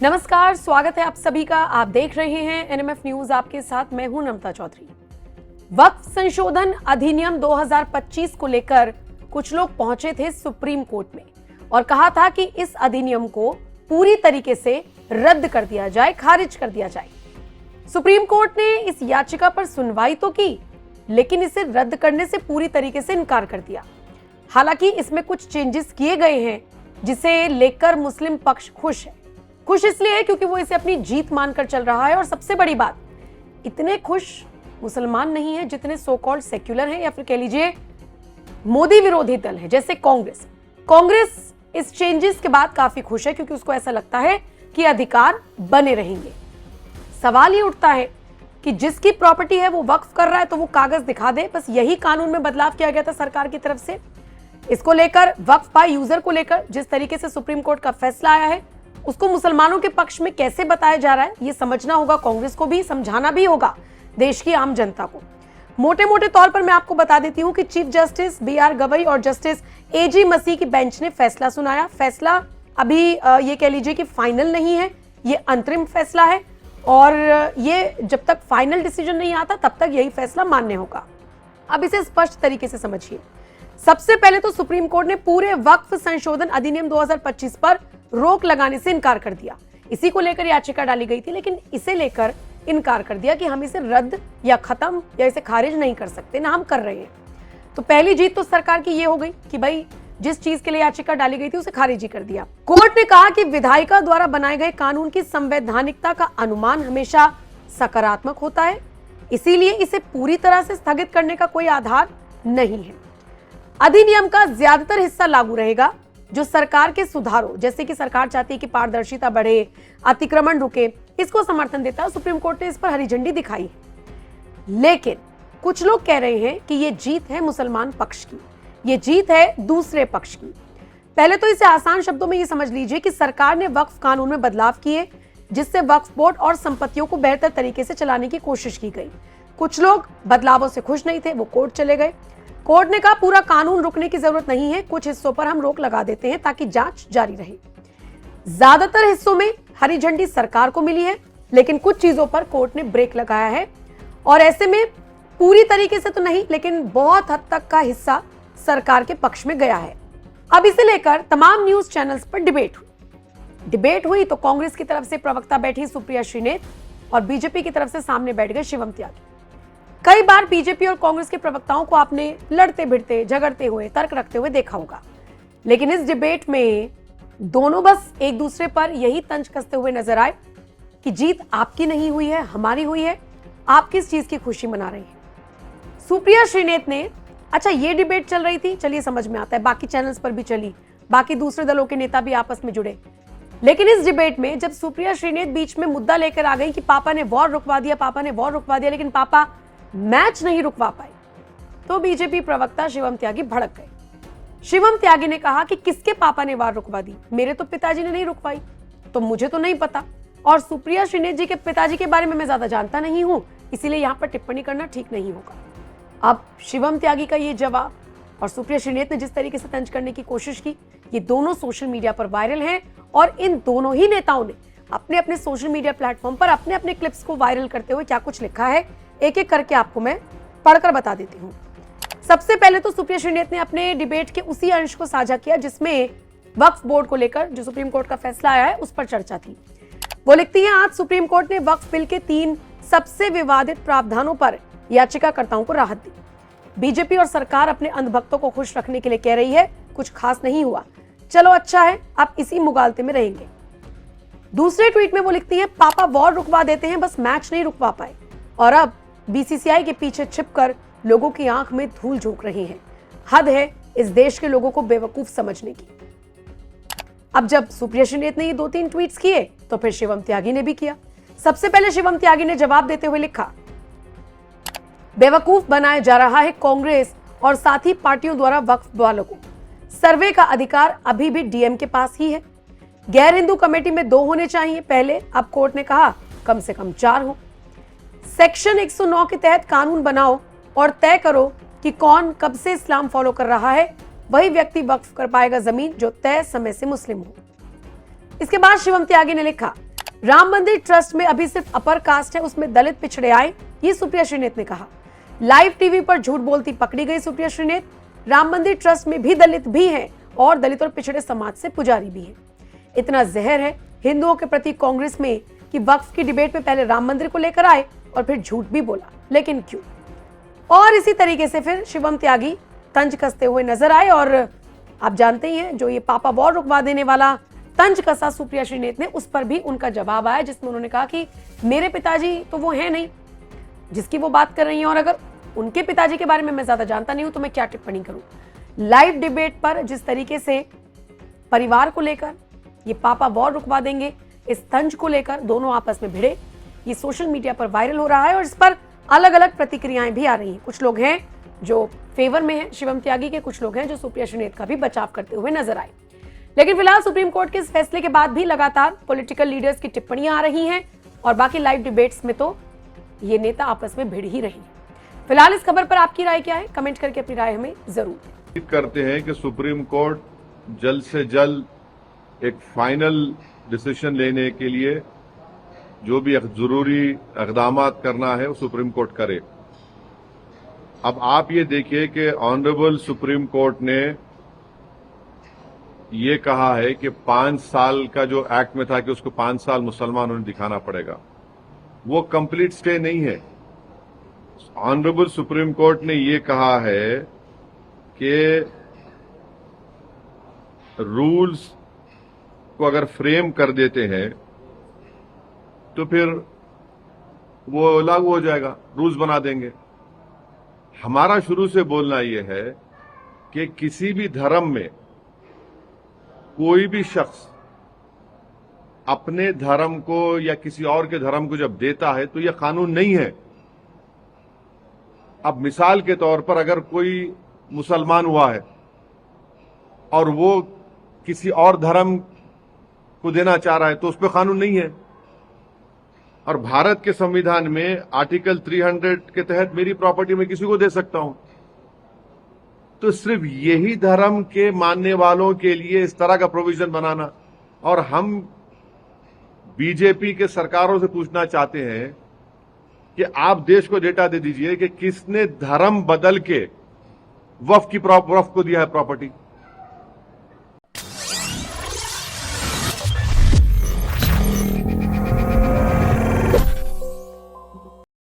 नमस्कार, स्वागत है आप सभी का। आप देख रहे हैं एनएमएफ न्यूज, आपके साथ मैं हूं नम्रता चौधरी। वक्फ संशोधन अधिनियम 2025 को लेकर कुछ लोग पहुंचे थे सुप्रीम कोर्ट में और कहा था कि इस अधिनियम को पूरी तरीके से रद्द कर दिया जाए, खारिज कर दिया जाए। सुप्रीम कोर्ट ने इस याचिका पर सुनवाई तो की, लेकिन इसे रद्द करने से पूरी तरीके से इनकार कर दिया। हालांकि इसमें कुछ चेंजेस किए गए हैं, जिसे लेकर मुस्लिम पक्ष खुश है। खुश इसलिए है क्योंकि वो इसे अपनी जीत मानकर चल रहा है, और सबसे बड़ी बात, इतने खुश मुसलमान नहीं है जितने सो कॉल्ड सेक्युलर हैं, या फिर कह लीजिए मोदी विरोधी दल है जैसे कांग्रेस। कांग्रेस इस चेंजेस के बाद काफी खुश है, क्योंकि उसको ऐसा लगता है कि अधिकार बने रहेंगे। सवाल ये उठता है कि जिसकी प्रॉपर्टी है वो वक्फ कर रहा है तो वो कागज दिखा दे। बस यही कानून में बदलाव किया गया था सरकार की तरफ से। इसको लेकर वक्फ बाय यूजर को लेकर जिस तरीके से सुप्रीम कोर्ट का फैसला आया है, उसको मुसलमानों के पक्ष में कैसे बताया जा रहा है, ये समझना होगा कांग्रेस को भी, समझाना भी होगा देश की आम जनता को। मोटे मोटे तौर पर मैं आपको बता देती हूं कि चीफ जस्टिस बीआर गवई और जस्टिस एजी मसीह की बेंच ने फैसला सुनाया। फैसला अभी ये कह लीजिए कि फाइनल नहीं है, ये अंतरिम फैसला है, और ये जब तक फाइनल डिसीजन नहीं आता तब तक यही फैसला मान्य होगा। अब इसे स्पष्ट तरीके से समझिए। सबसे पहले तो सुप्रीम कोर्ट ने पूरे वक्फ संशोधन अधिनियम 2025 पर रोक लगाने से इनकार कर दिया। इसी को लेकर याचिका डाली गई थी, लेकिन इसे लेकर इनकार कर दिया कि हम इसे रद्द या खत्म या इसे खारिज नहीं कर सकते, ना हम कर रहे हैं। तो पहली जीत तो सरकार की ये हो गई कि भाई जिस चीज के लिए याचिका डाली गई थी उसे खारिज ही कर दिया। कोर्ट ने कहा कि विधायिका द्वारा बनाए गए कानून की संवैधानिकता का अनुमान हमेशा सकारात्मक होता है, इसीलिए इसे पूरी तरह से स्थगित करने का कोई आधार नहीं है। अधिनियम का ज्यादातर हिस्सा लागू रहेगा जो सरकार के सुधारों, जैसे कि सरकार चाहती है कि पारदर्शिता बढ़े, अतिक्रमण रुके, इसको समर्थन देता है। सुप्रीम कोर्ट ने इस पर हरी झंडी दिखाई है। लेकिन कुछ लोग कह रहे हैं कि ये जीत है मुसलमान पक्ष की, ये जीत है दूसरे पक्ष की। पहले तो इसे आसान शब्दों में ये समझ लीजिए कि सरकार ने वक्फ कानून में बदलाव किए, जिससे वक्फ बोर्ड और संपत्तियों को बेहतर तरीके से चलाने की कोशिश की गई। कुछ लोग बदलावों से खुश नहीं थे, वो कोर्ट चले गए। कोर्ट ने कहा पूरा कानून रुकने की जरूरत नहीं है, कुछ हिस्सों पर हम रोक लगा देते हैं ताकि जांच जारी रहे। ज्यादातर हिस्सों में हरी झंडी सरकार को मिली है, लेकिन कुछ चीजों पर कोर्ट ने ब्रेक लगाया है, और ऐसे में पूरी तरीके से तो नहीं, लेकिन बहुत हद तक का हिस्सा सरकार के पक्ष में गया है। अब इसे लेकर तमाम न्यूज चैनल्स पर डिबेट हुई तो कांग्रेस की तरफ से प्रवक्ता बैठी सुप्रिया श्रीनेत, और बीजेपी की तरफ से सामने बैठ गए शिवम त्यागी। कई बार बीजेपी और कांग्रेस के प्रवक्ताओं को आपने लड़ते भिड़ते, झगड़ते हुए, तर्क रखते हुए देखा होगा, लेकिन इस डिबेट में दोनों बस एक दूसरे पर यही तंज कसते हुए नजर आए कि जीत आपकी नहीं हुई है, हमारी हुई है, आप किस चीज की खुशी मना रही हैं। सुप्रिया श्रीनेत ने, अच्छा ये डिबेट चल रही थी, चलिए समझ में आता है, बाकी चैनल्स पर भी चली, बाकी दूसरे दलों के नेता भी आपस में जुड़े, लेकिन इस डिबेट में जब सुप्रिया श्रीनेत बीच में मुद्दा लेकर आ गई कि पापा ने वॉर रुकवा दिया, पापा ने वॉर रुकवा दिया, लेकिन पापा मैच नहीं रुकवा पाए, तो बीजेपी प्रवक्ता शिवम त्यागी भड़क गए। शिवम त्यागी ने कहा कि किसके पापा ने वार रुकवा दी, मेरे तो पिताजी ने नहीं रुकवाई, तो मुझे तो नहीं पता, और सुप्रिया श्रीनेत जी के पिताजी के बारे में मैं ज्यादा जानता नहीं हूं, इसीलिए यहां पर टिप्पणी करना ठीक नहीं होगा। अब शिवम त्यागी का ये जवाब और सुप्रिया श्रीनेत ने जिस तरीके से तंज करने की कोशिश की, ये दोनों सोशल मीडिया पर वायरल हैं, और इन दोनों ही नेताओं ने अपने अपने सोशल मीडिया प्लेटफॉर्म पर अपने अपने क्लिप्स को वायरल करते हुए क्या कुछ लिखा है, एक एक करके आपको मैं पढ़कर बता देती हूँ। सबसे पहले तो सुप्रिया श्रीनेत ने अपने डिबेट के उसी अंश को साझा किया जिसमें वक्फ बोर्ड को लेकर जो सुप्रीम कोर्ट का फैसला आया है उस पर चर्चा थी। वो लिखती हैं, आज सुप्रीम कोर्ट ने वक्फ बिल के 3 सबसे विवादित प्रावधानों पर याचिकाकर्ताओं को राहत दी। बीजेपी और सरकार अपने अंधभक्तों को खुश रखने के लिए कह रही है कुछ खास नहीं हुआ, चलो अच्छा है, आप इसी मुगालते में रहेंगे। दूसरे ट्वीट में वो लिखती है, पापा वॉर रुकवा देते हैं, बस मैच नहीं रुकवा पाए, और अब बीसीसीआई के पीछे छिपकर लोगों की आंख में धूल झोंक रही हैं। हद है इस देश के लोगों को बेवकूफ समझने की। अब जब सुप्रिया श्रीनेत ने ये 2-3 ट्वीट्स किए तो फिर शिवम त्यागी ने भी किया। सबसे पहले शिवम त्यागी ने जवाब देते हुए लिखा, बेवकूफ बनाया जा रहा है कांग्रेस और साथी पार्टियों द्वारा वक्फ वालों को। सर्वे का अधिकार अभी भी डीएम के पास ही है। गैर हिंदू कमेटी में 2 होने चाहिए पहले, अब कोर्ट ने कहा कम से कम 4 हो। सेक्शन 109 के तहत कानून बनाओ और तय करो कि कौन कब से इस्लाम फॉलो कर रहा है, वही व्यक्ति वक्फ कर पाएगा जमीन जो तय समय से मुस्लिम हो। इसके बाद शिवम त्यागी ने लिखा, राम मंदिर ट्रस्ट में अभी सिर्फ अपर कास्ट है, उसमें दलित पिछड़े आए, ये सुप्रिया श्रीनेत ने कहा। लाइव टीवी पर झूठ बोलती पकड़ी गई सुप्रिया श्रीनेत। राम मंदिर ट्रस्ट में भी दलित भी हैं और दलित और पिछड़े समाज से पुजारी भी हैं। इतना जहर है हिंदुओं के प्रति कांग्रेस में कि वक्फ की डिबेट में पहले राम मंदिर को लेकर आए और फिर झूठ भी बोला, लेकिन क्यों? और इसी तरीके से फिर शिवम त्यागी तंज कसते हुए नजर आए और आप जानते ही हैं जो ये पापा वॉर रुकवा देने वाला तंज कसा सुप्रिया श्रीनेत ने, उस पर भी उनका जवाब आया जिसमें उन्होंने कहा कि मेरे पिताजी तो वो है नहीं जिसकी वो बात कर रही हैं और अगर उनके पिताजी के बारे में मैं ज्यादा जानता नहीं हूं तो मैं क्या टिप्पणी करूं। लाइव डिबेट पर जिस तरीके से परिवार को लेकर ये पापा वॉर रुकवा देंगे, इस तंज को लेकर दोनों आपस में भिड़े, ये सोशल मीडिया पर वायरल हो रहा है और इस पर अलग अलग प्रतिक्रियाएं भी आ रही हैं। कुछ लोग हैं जो फेवर में हैं शिवम त्यागी के, कुछ लोग हैं जो सुप्रिया श्रीनेत का भी बचाव करते हुए नजर आए। लेकिन फिलहाल सुप्रीम कोर्ट के इस फैसले के बाद भी लगातार पॉलिटिकल लीडर्स की टिप्पणियां आ रही हैं और बाकी लाइव डिबेट्स में तो ये नेता आपस में भिड़ ही रही हैं। फिलहाल इस खबर पर आपकी राय क्या है? कमेंट करके अपनी राय हमें जरूर दें। करते हैं कि सुप्रीम कोर्ट जल्द से जल्द एक फाइनल डिसीजन लेने के लिए जो भी जरूरी इक़दाम करना है वो सुप्रीम कोर्ट करे। अब आप ये देखिए कि ऑनरेबल सुप्रीम कोर्ट ने ये कहा है कि 5 साल का जो एक्ट में था कि उसको 5 साल मुसलमानों ने दिखाना पड़ेगा, वो कंप्लीट स्टे नहीं है। ऑनरेबल सुप्रीम कोर्ट ने ये कहा है कि रूल्स को अगर फ्रेम कर देते हैं तो फिर वो लागू हो जाएगा, रूल्स बना देंगे। हमारा शुरू से बोलना यह है कि किसी भी धर्म में कोई भी शख्स अपने धर्म को या किसी और के धर्म को जब देता है तो यह कानून नहीं है। अब मिसाल के तौर पर अगर कोई मुसलमान हुआ है और वो किसी और धर्म को देना चाह रहा है तो उस पर कानून नहीं है। और भारत के संविधान में आर्टिकल 300 के तहत मेरी प्रॉपर्टी में किसी को दे सकता हूं। तो सिर्फ यही धर्म के मानने वालों के लिए इस तरह का प्रोविजन बनाना, और हम बीजेपी के सरकारों से पूछना चाहते हैं कि आप देश को डेटा दे दीजिए कि किसने धर्म बदल के वक्फ को दिया है प्रॉपर्टी।